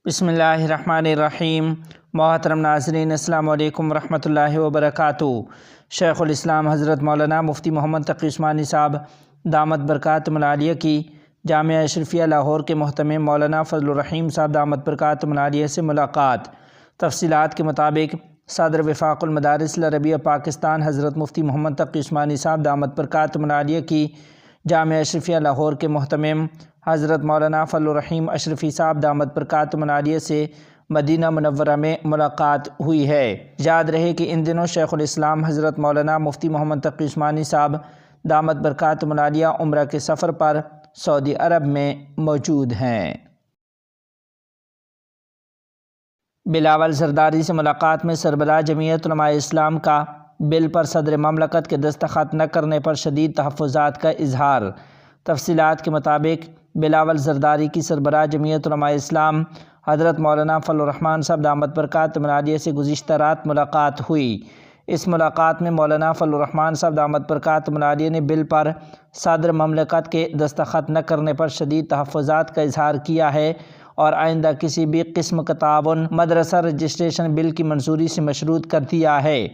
بسم اللہ الرحمن الرحیم۔ محترم ناظرین، السلام علیکم ورحمۃ اللہ وبرکاتہ۔ شیخ الاسلام حضرت مولانا مفتی محمد تقی عثمانی صاحب دامت برکاتہم العالیہ کی جامعہ اشرفیہ لاہور کے محتمم مولانا فضل الرحیم صاحب دامت برکاتہم العالیہ سے ملاقات۔ تفصیلات کے مطابق صدر وفاق المدارس العربیہ پاکستان حضرت مفتی محمد تقی عثمانی صاحب دامت برکاتہم العالیہ کی جامعہ اشرفیہ لاہور کے محتمم حضرت مولانا فضل الرحیم اشرفی صاحب دامت برکاتہم العالیہ سے مدینہ منورہ میں ملاقات ہوئی ہے۔ یاد رہے کہ ان دنوں شیخ الاسلام حضرت مولانا مفتی محمد تقی عثمانی صاحب دامت برکاتہم العالیہ عمرہ کے سفر پر سعودی عرب میں موجود ہیں۔ بلاول زرداری سے ملاقات میں سربراہ جمعیت علماء اسلام کا بل پر صدر مملکت کے دستخط نہ کرنے پر شدید تحفظات کا اظہار۔ تفصیلات کے مطابق بلاول زرداری کی سربراہ جمعیت علماء اسلام حضرت مولانا فضل الرحمان صاحب دامت برکاتہم العالیہ سے گزشتہ رات ملاقات ہوئی۔ اس ملاقات میں مولانا فضل الرحمان صاحب دامت برکاتہم العالیہ نے بل پر صدر مملکت کے دستخط نہ کرنے پر شدید تحفظات کا اظہار کیا ہے اور آئندہ کسی بھی قسم کا تعاون مدرسہ رجسٹریشن بل کی منظوری سے مشروط کر دیا ہے۔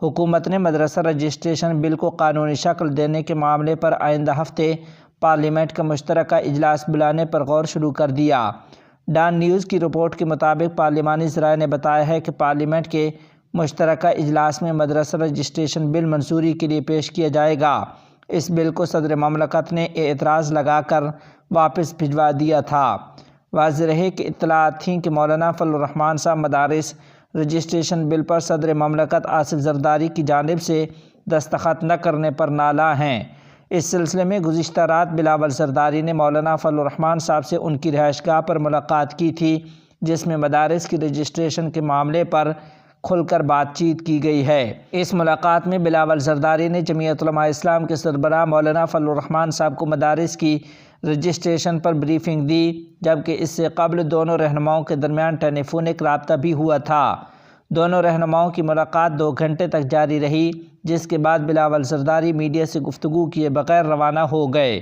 حکومت نے مدرسہ رجسٹریشن بل کو قانونی شکل دینے کے معاملے پر آئندہ ہفتے پارلیمنٹ کا مشترکہ اجلاس بلانے پر غور شروع کر دیا۔ ڈان نیوز کی رپورٹ کے مطابق پارلیمانی ذرائع نے بتایا ہے کہ پارلیمنٹ کے مشترکہ اجلاس میں مدرسہ رجسٹریشن بل منظوری کے لیے پیش کیا جائے گا۔ اس بل کو صدر مملکت نے اعتراض لگا کر واپس بھجوا دیا تھا۔ واضح رہے کہ اطلاعات تھیں کہ مولانا فضل الرحمان صاحب مدارس رجسٹریشن بل پر صدر مملکت آصف زرداری کی جانب سے دستخط نہ کرنے پر نالاں ہیں۔ اس سلسلے میں گزشتہ رات بلاول زرداری نے مولانا فضل الرحمان صاحب سے ان کی رہائش گاہ پر ملاقات کی تھی، جس میں مدارس کی رجسٹریشن کے معاملے پر کھل کر بات چیت کی گئی ہے۔ اس ملاقات میں بلاول زرداری نے جمعیت علماء اسلام کے سربراہ مولانا فضل الرحمان صاحب کو مدارس کی رجسٹریشن پر بریفنگ دی، جبکہ اس سے قبل دونوں رہنماؤں کے درمیان ٹیلی فونک رابطہ بھی ہوا تھا۔ دونوں رہنماؤں کی ملاقات 2 گھنٹے تک جاری رہی، جس کے بعد بلاول زرداری میڈیا سے گفتگو کیے بغیر روانہ ہو گئے۔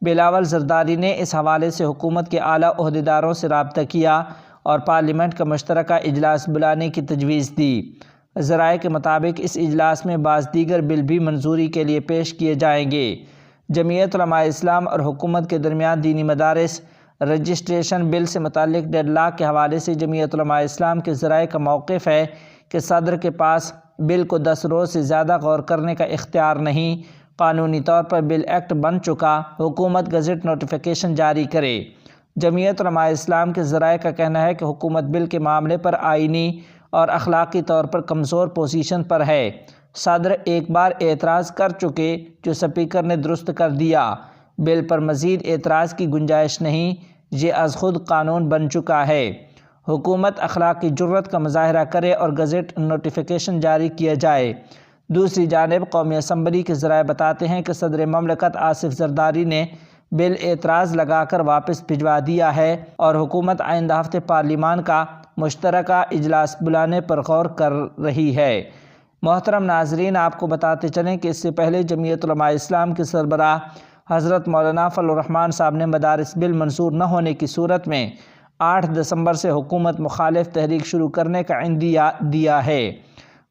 بلاول زرداری نے اس حوالے سے حکومت کے اعلیٰ عہدیداروں سے رابطہ کیا اور پارلیمنٹ کا مشترکہ اجلاس بلانے کی تجویز دی۔ ذرائع کے مطابق اس اجلاس میں بعض دیگر بل بھی منظوری کے لیے پیش کیے جائیں گے۔ جمعیت علماء اسلام اور حکومت کے درمیان دینی مدارس رجسٹریشن بل سے متعلق ڈیڈ لاک کے حوالے سے جمعیت علماء اسلام کے ذرائع کا موقف ہے کہ صدر کے پاس بل کو 10 روز سے زیادہ غور کرنے کا اختیار نہیں۔ قانونی طور پر بل ایکٹ بن چکا، حکومت گزٹ نوٹیفیکیشن جاری کرے۔ جمعیت علماء اسلام کے ذرائع کا کہنا ہے کہ حکومت بل کے معاملے پر آئینی اور اخلاقی طور پر کمزور پوزیشن پر ہے۔ صدر ایک بار اعتراض کر چکے، جو اسپیکر نے درست کر دیا۔ بل پر مزید اعتراض کی گنجائش نہیں، یہ از خود قانون بن چکا ہے۔ حکومت اخلاقی جرات کا مظاہرہ کرے اور گزٹ نوٹیفیکیشن جاری کیا جائے۔ دوسری جانب قومی اسمبلی کے ذرائع بتاتے ہیں کہ صدر مملکت آصف زرداری نے بل اعتراض لگا کر واپس بھجوا دیا ہے اور حکومت آئندہ ہفتے پارلیمان کا مشترکہ اجلاس بلانے پر غور کر رہی ہے۔ محترم ناظرین، آپ کو بتاتے چلیں کہ اس سے پہلے جمعیت علماء اسلام کے سربراہ حضرت مولانا فضل الرحمان صاحب نے مدارس بل منظور نہ ہونے کی صورت میں 8 دسمبر سے حکومت مخالف تحریک شروع کرنے کا عندیہ دیا ہے۔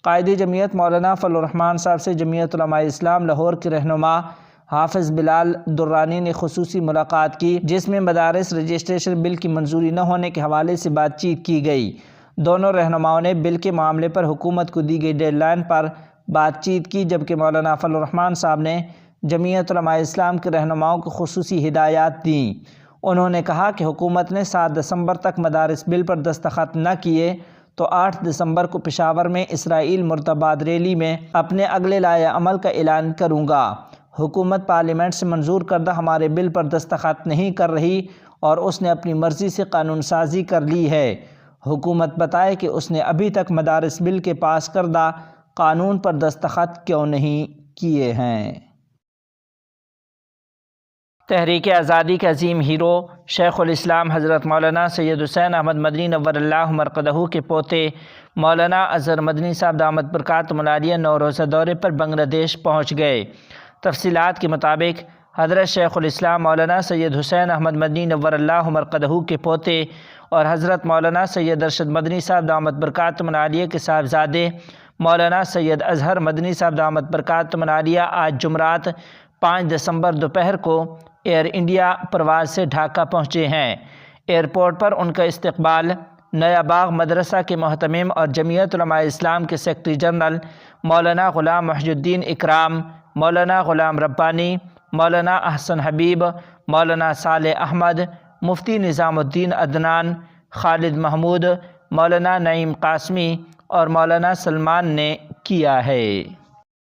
قائد جمعیت مولانا فضل الرحمان صاحب سے جمعیت علماء اسلام لاہور کے رہنما حافظ بلال درانی نے خصوصی ملاقات کی، جس میں مدارس رجسٹریشن بل کی منظوری نہ ہونے کے حوالے سے بات چیت کی گئی۔ دونوں رہنماؤں نے بل کے معاملے پر حکومت کو دی گئی ڈیڈ لائن پر بات چیت کی، جبکہ مولانا فضل الرحمان صاحب نے جمعیت علماء اسلام کے رہنماؤں کو خصوصی ہدایات دیں۔ انہوں نے کہا کہ حکومت نے 7 دسمبر تک مدارس بل پر دستخط نہ کیے تو 8 دسمبر کو پشاور میں اسرائیل مرتباد ریلی میں اپنے اگلے لائحہ عمل کا اعلان کروں گا۔ حکومت پارلیمنٹ سے منظور کردہ ہمارے بل پر دستخط نہیں کر رہی اور اس نے اپنی مرضی سے قانون سازی کر لی ہے۔ حکومت بتائے کہ اس نے ابھی تک مدارس بل کے پاس کردہ قانون پر دستخط کیوں نہیں کیے ہیں۔ تحریک آزادی کے عظیم ہیرو شیخ الاسلام حضرت مولانا سید حسین احمد مدنی نور اللہ مرقدہ کے پوتے مولانا اظہر مدنی صاحب دامت برکاتہم العالیہ 9 روزہ دورے پر بنگلہ دیش پہنچ گئے۔ تفصیلات کے مطابق حضرت شیخ الاسلام مولانا سید حسین احمد مدنی نور اللہ مرقدہ کے پوتے اور حضرت مولانا سید ارشد مدنی صاحب دامت برکاتہم العالیہ کے صاحبزادے مولانا سید اظہر مدنی صاحب دامت برکاتہم العالیہ آج جمعرات 5 دسمبر دوپہر کو ایئر انڈیا پرواز سے ڈھاکہ پہنچے ہیں۔ ایئرپورٹ پر ان کا استقبال نیا باغ مدرسہ کے محتمم اور جمعیت علماء اسلام کے سیکرٹری جنرل مولانا غلام محی الدین اکرام، مولانا غلام ربانی، مولانا احسن حبیب، مولانا صالح احمد، مفتی نظام الدین عدنان، خالد محمود، مولانا نعیم قاسمی اور مولانا سلمان نے کیا ہے۔